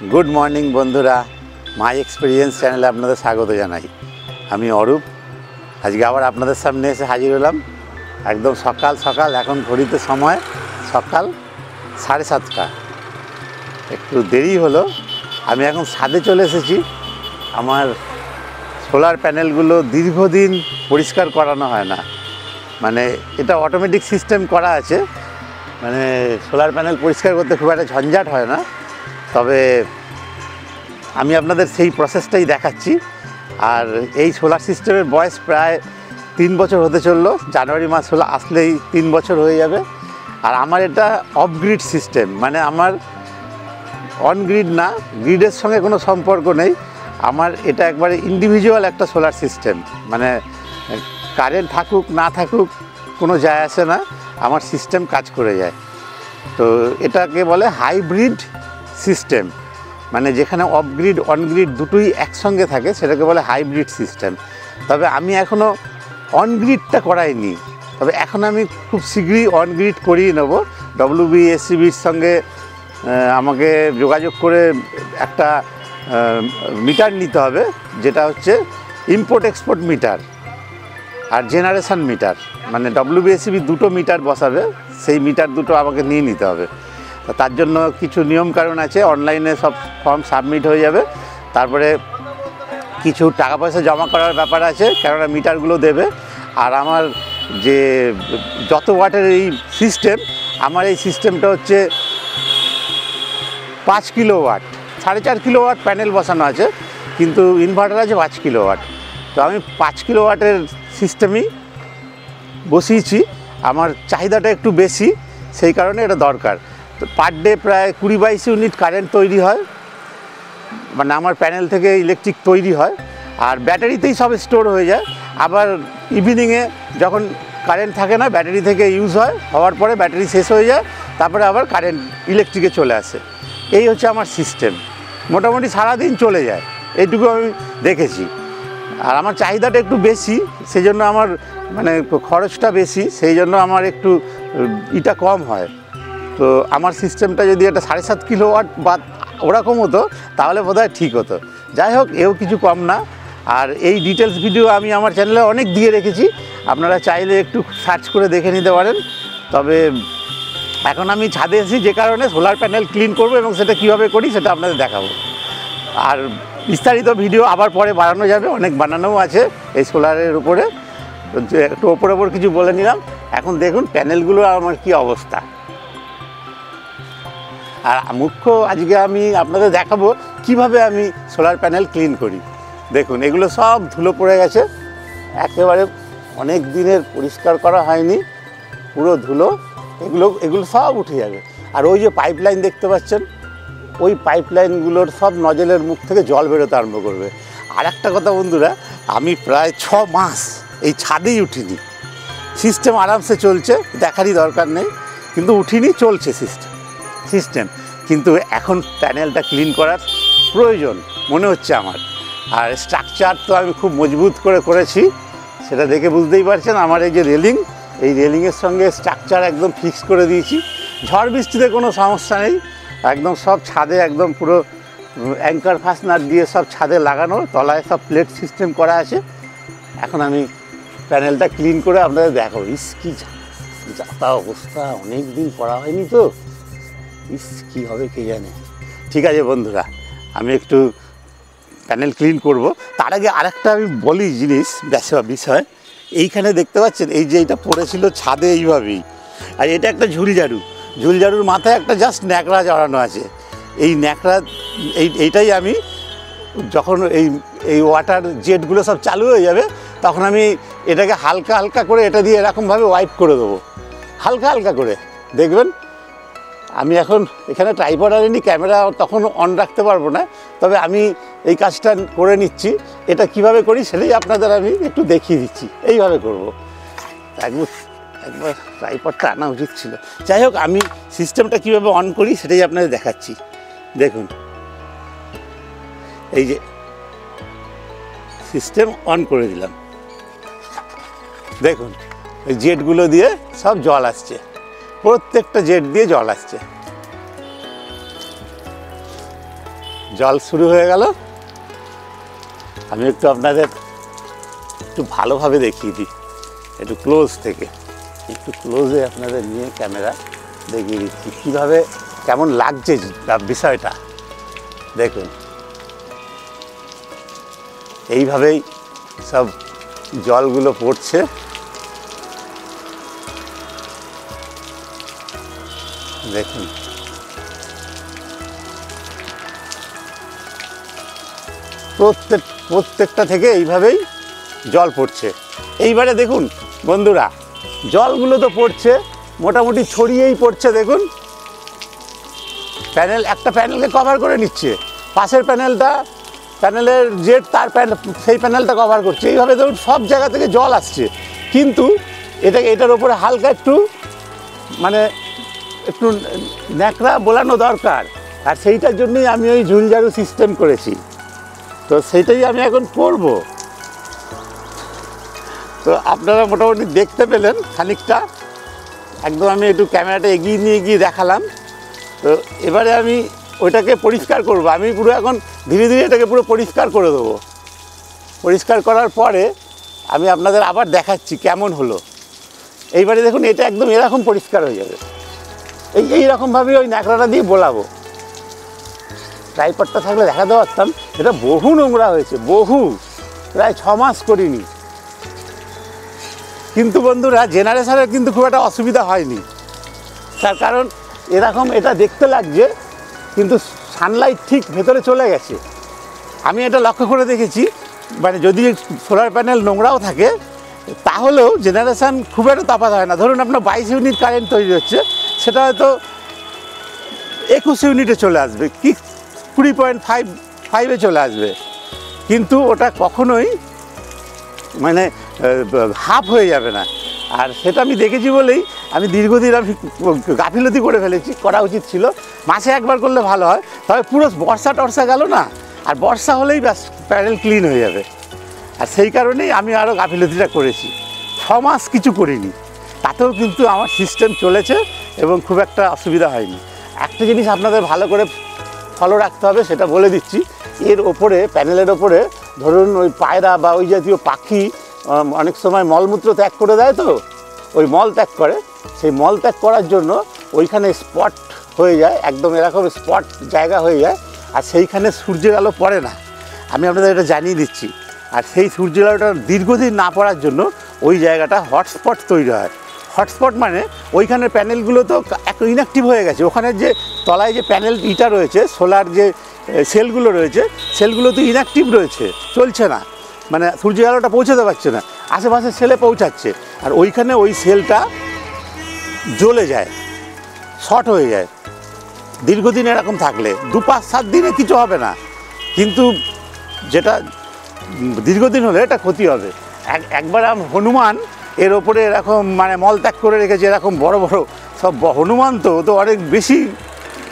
Good morning बंधुरा माई experience चैनले आपनादेर स्वागत जानाई। आमी अरूप आज के आबार आपनादेर सामने एसे हाजिर हलाम एकदम सकाल सकाल। एखन घड़ीते समय सकाल 7:30टा, एकटू देरी हलो। आमी एखन छादे चले एसेछि। आमार सोलार पैनेलगुलो दीर्घदिन परिष्कार करानो हय ना, माने एटा अटोमेटिक सिस्टेम करा आछे, माने सोलार पैनेल परिष्कार करते खूब एक झंझाट हय ना। तबे आमी आपनादेर सेई प्रसेसटाई देखाच्छि। आर एई सोलार सिस्टेमेर बयस प्राय 3 बछर होते चललो। जानुआरी मास हलो आसलेई 3 बछर हये जाबे। आर आमार एटा अफ ग्रिड सिस्टेम, माने आमार अन ग्रिड ना, ग्रिडेर संगे कोनो सम्पर्क नेই। आमार एटा एकबारे इन्डिविजुअल एकटा सोलार सिस्टेम, माने कारेंट थाकुक ना थाकुक कोनो যায় আসে না, आमार सिस्टेम काज करे যায়। तो एटाके बोले हाइब्रिड सिस्टेम, माने जेखाने अफ ग्रिड अन ग्रिड दुटोई एकसंगे थाके सेटाके बोले हाइब्रिड सिस्टेम। तबे आमी एखोनो अन ग्रिडटा कराइनि, तबे एखन आमी खूब शीघ्रई अन ग्रिड करिয়ে नेब। WBSCBর संगे आमाके जोगाजोग करे एकटा মিটার নিতে হবে, যেটা হচ্ছে ইম্পোর্ট এক্সপোর্ট মিটার আর জেনারেশন মিটার। মানে WBSCB দুটো মিটার বসাবে, সেই মিটার দুটো আমাকে নিয়ে নিতে হবে। তার জন্য কিছু নিয়ম কারণ আছে, অনলাইনে সব ফর্ম সাবমিট হয়ে যাবে। তারপরে কিছু টাকা পয়সা জমা করার ব্যাপার আছে, কেননা মিটারগুলো দেবে। আর আমার যে যত ওয়াটের এই সিস্টেম, আমার এই সিস্টেমটা হচ্ছে 5 কিলোওয়াট, 4.5 কিলোওয়াট প্যানেল বসানো আছে, কিন্তু ইনভার্টার আছে 5 কিলোওয়াট। তো আমি 5 কিলোওয়াটের সিস্টেমই বসিয়েছি। আমার চাহিদাটা একটু বেশি, সেই কারণে এটা দরকার। তো পার ডে প্রায় 20-22 ইউনিট কারেন্ট তৈরি হয়, মানে আমার প্যানেল থেকে ইলেকট্রিক তৈরি হয়। আর ব্যাটারিতেই সব স্টোর হয়ে যায়। আবার ইভিনিংয়ে যখন কারেন্ট থাকে না, ব্যাটারি থেকে ইউজ হয়, হওয়ার পরে ব্যাটারি শেষ হয়ে যায়, তারপরে আবার কারেন্ট ইলেকট্রিকে চলে আসে। এই হচ্ছে আমার সিস্টেম। মোটামুটি সারাদিন চলে যায়, এইটুকু আমি দেখেছি। আর আমার চাহিদাটা একটু বেশি, সেই জন্য আমার মানে খরচটা বেশি, সেই জন্য আমার একটু ইটা কম হয়। তো আমার সিস্টেমটা যদি একটা 7.5 কিলোওয়াট বা ওরকম হতো তাহলে বোধহয় ঠিক হতো। যাই হোক, এও কিছু কম না। আর এই ডিটেলস ভিডিও আমি আমার চ্যানেলে অনেক দিয়ে রেখেছি, আপনারা চাইলে একটু সার্চ করে দেখে নিতে পারেন। তবে এখন আমি ছাদে এসেছি যে কারণে সোলার প্যানেল ক্লিন করব, এবং সেটা কীভাবে করি সেটা আপনাদের দেখাবো। আর বিস্তারিত ভিডিও আবার পরে বানানো যাবে, অনেক বানানোও আছে এই সোলারের উপরে। একটু ওপর কিছু বলে নিলাম। এখন দেখুন প্যানেলগুলোর আমার কী অবস্থা। আর মুখ্য আজকে আমি আপনাদের দেখাবো কিভাবে আমি সোলার প্যানেল ক্লিন করি। দেখুন এগুলো সব ধুলো পড়ে গেছে, একেবারে অনেক দিনের পরিষ্কার করা হয়নি, পুরো ধুলো। এগুলো সব উঠে যাবে। আর ওই যে পাইপলাইন দেখতে পাচ্ছেন, ওই পাইপলাইনগুলোর সব নজলের মুখ থেকে জল বেরোতে আরম্ভ করবে। আর একটা কথা বন্ধুরা, আমি প্রায় 6 মাস এই ছাদেই উঠিনি। সিস্টেম আরামসে চলছে, দেখারই দরকার নেই, কিন্তু উঠিনি, চলছে সিস্টেম। কিন্তু এখন প্যানেলটা ক্লিন করার প্রয়োজন মনে হচ্ছে আমার। আর স্ট্রাকচার তো আমি খুব মজবুত করে করেছি, সেটা দেখে বুঝতেই পারছেন। আমার এই যে রেলিং, এই রেলিংয়ের সঙ্গে স্ট্রাকচার একদম ফিক্স করে দিয়েছি। ঝড় বৃষ্টিতে কোনো সমস্যা নেই, একদম সব ছাদে একদম পুরো অ্যাঙ্কার ফাস্টনার দিয়ে সব ছাদে লাগানো, তলায় সব প্লেট সিস্টেম করা আছে। এখন আমি প্যানেলটা ক্লিন করে আপনাদের দেখাবো। কি যাতা অবস্থা, অনেক দিন করা হয়নি তো, কী হবে কে জানে। ঠিক আছে বন্ধুরা, আমি একটু প্যানেল ক্লিন করব। তার আগে আরেকটা আমি বলি জিনিস, বিষয়। এইখানে দেখতে পাচ্ছেন, এই যে এটা পড়েছিল ছাদে এইভাবেই, আর এটা একটা ঝুলঝাড়ুর মাথায় একটা জাস্ট ন্যাকড়া জড়ানো আছে। এই ন্যাকড়া এইটাই আমি যখন এই ওয়াটার জেটগুলো সব চালু হয়ে যাবে, তখন আমি এটাকে হালকা হালকা করে এটা দিয়ে এরকমভাবে ওয়াইপ করে দেবো, হালকা হালকা করে। দেখবেন আমি এখন এখানে ট্রাইপড আনিনি, ক্যামেরা তখন অন রাখতে পারবো না, তবে আমি এই কাজটা করে নিচ্ছি। এটা কিভাবে করি সেটাই আপনাদের আমি একটু দেখিয়ে দিচ্ছি। এইভাবে করব। একবার ট্রাইপডটা আনা উচিত ছিল। যাই হোক, আমি সিস্টেমটা কীভাবে অন করি সেটাই আপনাদের দেখাচ্ছি। দেখুন এই যে সিস্টেম অন করে দিলাম, দেখুন এই জেটগুলো দিয়ে সব জল আসছে, প্রত্যেকটা জেট দিয়ে জল আসছে। জল শুরু হয়ে গেল। আমি একটু আপনাদের একটু ভালোভাবে দেখিয়ে দিই, একটু ক্লোজ থেকে, একটু ক্লোজে আপনাদের নিয়ে ক্যামেরা দেখিয়ে দিচ্ছি কীভাবে কেমন লাগছে বিষয়টা। দেখুন এইভাবেই সব জলগুলো পড়ছে। দেখুন প্রত্যেকটা থেকে এইভাবেই জল পড়ছে। এইবারে দেখুন বন্ধুরা, জলগুলো তো পড়ছে মোটামুটি ছড়িয়েই পড়ছে। দেখুন প্যানেল, একটা প্যানেলকে কভার করে নিচ্ছে, পাশের প্যানেলের যে তার সেই প্যানেলটা কভার করছে। এইভাবে ধরুন সব জায়গা থেকে জল আসছে, কিন্তু এটার ওপরে হালকা একটু মানে একটু ন্যাকড়া বোলানো দরকার, আর সেইটার জন্যই আমি ওই ঝুলঝাড়ু সিস্টেম করেছি। তো সেইটাই আমি এখন করব। তো আপনারা মোটামুটি দেখতে পেলেন খানিকটা, একদম আমি একটু ক্যামেরাটা এগিয়ে নিয়ে গিয়ে দেখালাম। তো এবারে আমি ওইটাকে পরিষ্কার করব। আমি পুরো এখন ধীরে ধীরে এটাকে পুরো পরিষ্কার করে দেবো। পরিষ্কার করার পরে আমি আপনাদের আবার দেখাচ্ছি কেমন হলো। এইবারে দেখুন এটা একদম এরকম পরিষ্কার হয়ে যাবে। এইরকমভাবে ওই ন্যাকড়াটা দিয়ে বোলাবো। ট্রাইপডটা থাকলে দেখাতে পারতাম। এটা বহু নোংরা হয়েছে, বহু, প্রায় 6 মাস করিনি। কিন্তু বন্ধুরা জেনারেশনের কিন্তু খুব একটা অসুবিধা হয়নি, তার কারণ এরকম এটা দেখতে লাগছে কিন্তু সানলাইট ঠিক ভেতরে চলে গেছে। আমি এটা লক্ষ্য করে দেখেছি, মানে যদি সোলার প্যানেল নোংরাও থাকে তাহলেও জেনারেশান খুব একটা তফাৎ হয় না। ধরুন আপনার 22 ইউনিট কারেন্ট তৈরি হচ্ছে, সেটা হয়তো 21 ইউনিটে চলে আসবে, কি 20.5 চলে আসবে, কিন্তু ওটা কখনোই মানে হাফ হয়ে যাবে না। আর সেটা আমি দেখেছি বলেই আমি দীর্ঘদিন আমি গাফিলতি করে ফেলেছি, করা উচিত ছিল। মাসে একবার করলে ভালো হয়, তবে পুরো বর্ষা গেল না, আর বর্ষা হলেই ব্যাস প্যানেল ক্লিন হয়ে যাবে। আর সেই কারণেই আমি আরও গাফিলতিটা করেছি। 6 মাস কিছু করিনি, তাতেও কিন্তু আমার সিস্টেম চলেছে এবং খুব একটা অসুবিধা হয়নি। একটা জিনিস আপনাদের ভালো করে ফলো রাখতে হবে, সেটা বলে দিচ্ছি। এর ওপরে, প্যানেলের ওপরে ধরুন ওই পায়রা বা ওই জাতীয় পাখি অনেক সময় মলমূত্র ত্যাগ করে দেয়, তো ওই মল ত্যাগ করে, সেই মল ত্যাগ করার জন্য ওইখানে স্পট হয়ে যায়, একদম এরকম স্পট জায়গা হয়ে যায়, আর সেইখানে সূর্যের আলো পড়ে না। আমি আপনাদের এটা জানিয়ে দিচ্ছি। আর সেই সূর্যের আলোটা দীর্ঘদিন না পড়ার জন্য ওই জায়গাটা হটস্পট তৈরি হয়। হটস্পট মানে ওইখানের প্যানেলগুলো তো ইনঅ্যাক্টিভ হয়ে গেছে। ওখানে যে তলায় যে প্যানেল ইটা রয়েছে, সোলার যে সেলগুলো রয়েছে, সেলগুলো তো ইনঅ্যাক্টিভ রয়েছে, চলছে না, মানে সূর্যের আলোটা পৌঁছাতে পারছে না, আশেপাশে সেলে পৌঁছাচ্ছে, আর ওইখানে ওই সেলটা জ্বলে যায়, শর্ট হয়ে যায়। দীর্ঘদিন এরকম থাকলে 2-5-7 দিনে কিছু হবে না, কিন্তু যেটা দীর্ঘদিন হলে এটা ক্ষতি হবে। একবার হনুমান এর ওপরে এরকম মানে মলত্যাগ করে রেখেছে, এরকম বড় বড় সব হনুমান তো অনেক বেশি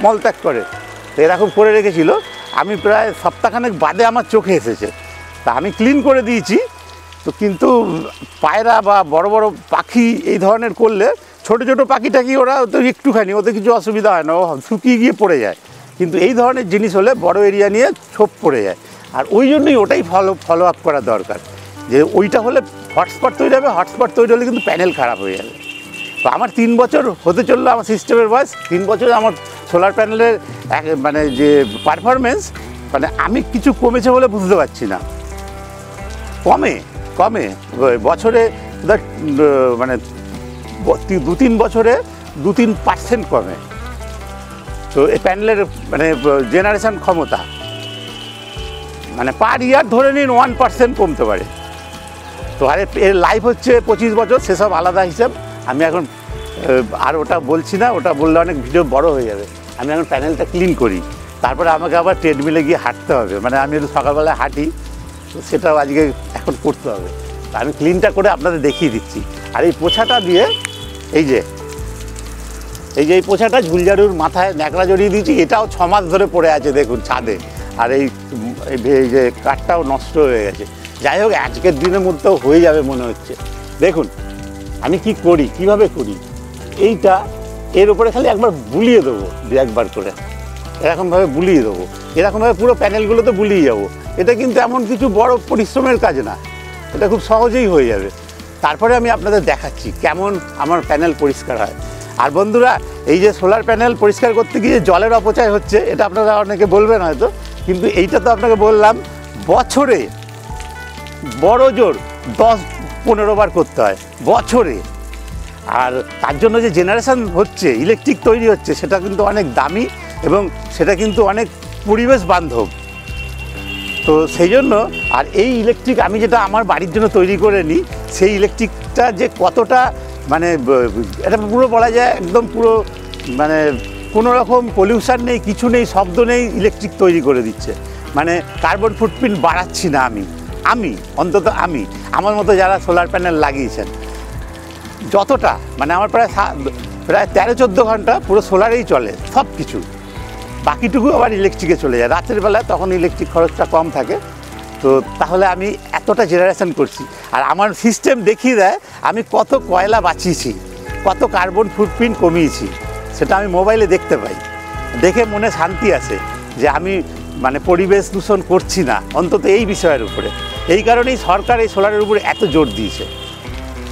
মলত্যাগ করে, তো এরকম করে রেখেছিল। আমি প্রায় সপ্তাহখানেক বাদে আমার চোখে এসেছে, তা আমি ক্লিন করে দিয়েছি। তো কিন্তু পায়রা বা বড় বড় পাখি এই ধরনের করলে, ছোটো ছোটো পাখিটাকি ওরা তো একটুখানি, ওতে কিছু অসুবিধা হয় না, ও শুকিয়ে গিয়ে পড়ে যায়। কিন্তু এই ধরনের জিনিস হলে বড় এরিয়া নিয়ে ছোপ পড়ে যায়, আর ওই জন্যই ওটাই ফলো আপ করা দরকার, যে ওইটা হলে হটস্পট তৈরি হবে। হটস্পট তৈরি হলে কিন্তু প্যানেল খারাপ হয়ে যাবে। তো আমার 3 বছর হতে চললো আমার সিস্টেমের বয়স। 3 বছরে আমার সোলার প্যানেলের মানে যে পারফরমেন্স, মানে আমি কিছু কমেছে বলে বুঝতে পারছি না। কমে বছরে মানে 2-3 বছরে 2-3% কমে। তো এই প্যানেলের মানে জেনারেশন ক্ষমতা মানে পার ইয়ার ধরে নিন 1% কমতে পারে। তো আর এর লাইফ হচ্ছে 25 বছর, সেসব আলাদা হিসাব। আমি এখন আর ওটা বলছি না, ওটা বললে অনেক ভিডিও বড় হয়ে যাবে। আমি এখন প্যানেলটা ক্লিন করি, তারপরে আমাকে আবার ট্রেডমিলে গিয়ে হাঁটতে হবে, মানে আমি একটু সকালবেলায় হাঁটি, তো সেটাও আজকে এখন করতে হবে। তা আমি ক্লিনটা করে আপনাদের দেখিয়ে দিচ্ছি। আর এই পোছাটা দিয়ে এই যে এই পোছাটা ঝুলঝাড়ুর মাথায় ন্যাকড়া জড়িয়ে দিয়েছি, এটাও 6 মাস ধরে পড়ে আছে দেখুন ছাদে, আর এই যে কাঠটাও নষ্ট হয়ে গেছে। যাই হোক, আজকের দিনের মধ্যেও হয়ে যাবে মনে হচ্ছে। দেখুন আমি কি করি, কিভাবে করি। এইটা এর উপরে খালি একবার বুলিয়ে দেবো, 2-1 বার করে, এরকমভাবে বুলিয়ে দেবো, এরকমভাবে পুরো প্যানেলগুলোতে বুলিয়ে যাবো। এটা কিন্তু এমন কিছু বড় পরিশ্রমের কাজ না, এটা খুব সহজেই হয়ে যাবে। তারপরে আমি আপনাদের দেখাচ্ছি কেমন আমার প্যানেল পরিষ্কার হয়। আর বন্ধুরা, এই যে সোলার প্যানেল পরিষ্কার করতে গিয়ে জলের অপচয় হচ্ছে, এটা আপনারা অনেকে বলবেন হয়তো, কিন্তু এইটা তো আপনাকে বললাম বছরে বড় জোর 10-15 বার করতে হয় বছরে। আর তার জন্য যে জেনারেশন হচ্ছে, ইলেকট্রিক তৈরি হচ্ছে, সেটা কিন্তু অনেক দামি এবং সেটা কিন্তু অনেক পরিবেশ বান্ধব। তো সেই জন্য, আর এই ইলেকট্রিক আমি যেটা আমার বাড়ির জন্য তৈরি করে নিই, সেই ইলেকট্রিকটা যে কতটা মানে এটা পুরো বলা যায় একদম পুরো মানে কোনো রকম পলিউশন নেই, কিছু নেই, শব্দ নেই, ইলেকট্রিক তৈরি করে দিচ্ছে। মানে কার্বন ফুটপ্রিন্ট বাড়াচ্ছি না আমি অন্তত আমার মতো যারা সোলার প্যানেল লাগিয়েছেন, যতটা মানে আমার প্রায় 13-14 ঘন্টা পুরো সোলারেই চলে সব কিছু, বাকিটুকু আবার ইলেকট্রিকে চলে যায় রাতের বেলা, তখন ইলেকট্রিক খরচটা কম থাকে। তো তাহলে আমি এতটা জেনারেশন করছি, আর আমার সিস্টেম দেখিয়ে দেয় আমি কত কয়লা বাঁচিয়েছি, কত কার্বন ফুটপ্রিন্ট কমিয়েছি, সেটা আমি মোবাইলে দেখতে পাই। দেখে মনে শান্তি আসে যে আমি মানে পরিবেশ দূষণ করছি না, অন্তত এই বিষয়ের উপরে। এই কারণেই সরকার এই সোলারের উপরে এত জোর দিয়েছে।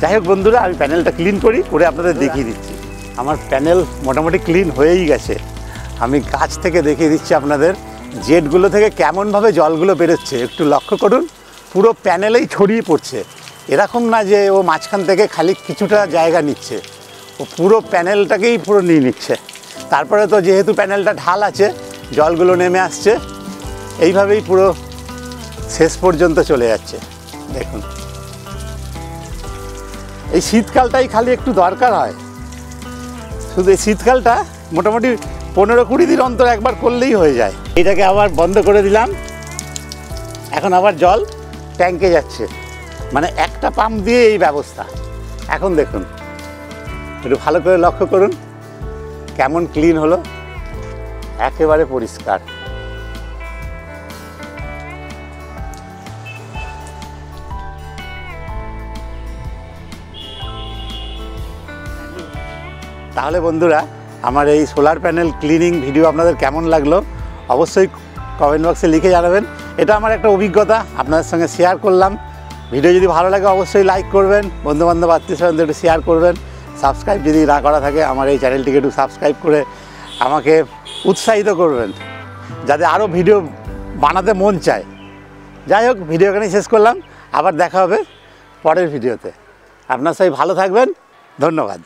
যাই হোক বন্ধুরা, আমি প্যানেলটা ক্লিন করে আপনাদের দেখিয়ে দিচ্ছি। আমার প্যানেল মোটামুটি ক্লিন হয়েই গেছে। আমি কাছ থেকে দেখিয়ে দিচ্ছি আপনাদের জেটগুলো থেকে কেমনভাবে জলগুলো বেরোচ্ছে, একটু লক্ষ্য করুন। পুরো প্যানেলেই ছড়িয়ে পড়ছে, এরকম না যে ও মাঝখান থেকে খালি কিছুটা জায়গা নিচ্ছে, ও পুরো প্যানেলটাকেই পুরো নিয়ে নিচ্ছে। তারপরে তো যেহেতু প্যানেলটা ঢাল আছে, জলগুলো নেমে আসছে, এইভাবেই পুরো শেষ পর্যন্ত চলে যাচ্ছে। দেখুন, এই শীতকালটাই খালি একটু দরকার হয়, শুধু এই শীতকালটা মোটামুটি 15-20 দিন অন্তর একবার করলেই হয়ে যায়। এটাকে আবার বন্ধ করে দিলাম, এখন আবার জল ট্যাঙ্কে যাচ্ছে, মানে একটা পাম্প দিয়ে এই ব্যবস্থা। এখন দেখুন, একটু ভালো করে লক্ষ্য করুন কেমন ক্লিন হলো, একেবারে পরিষ্কার। তাহলে বন্ধুরা, আমার এই সোলার প্যানেল ক্লিনিং ভিডিও আপনাদের কেমন লাগলো অবশ্যই কমেন্ট বক্সে লিখে জানাবেন। এটা আমার একটা অভিজ্ঞতা আপনাদের সঙ্গে শেয়ার করলাম। ভিডিও যদি ভালো লাগে অবশ্যই লাইক করবেন, বন্ধুবান্ধব আত্মীয়স্বজনদের একটু শেয়ার করবেন। সাবস্ক্রাইব যদি না করা থাকে আমার এই চ্যানেলটিকে একটু সাবস্ক্রাইব করে আমাকে উৎসাহিত করবেন, যাতে আরও ভিডিও বানাতে মন চায়। যাই হোক, ভিডিও এখানেই শেষ করলাম, আবার দেখা হবে পরের ভিডিওতে। আপনার সবাই ভালো থাকবেন, ধন্যবাদ।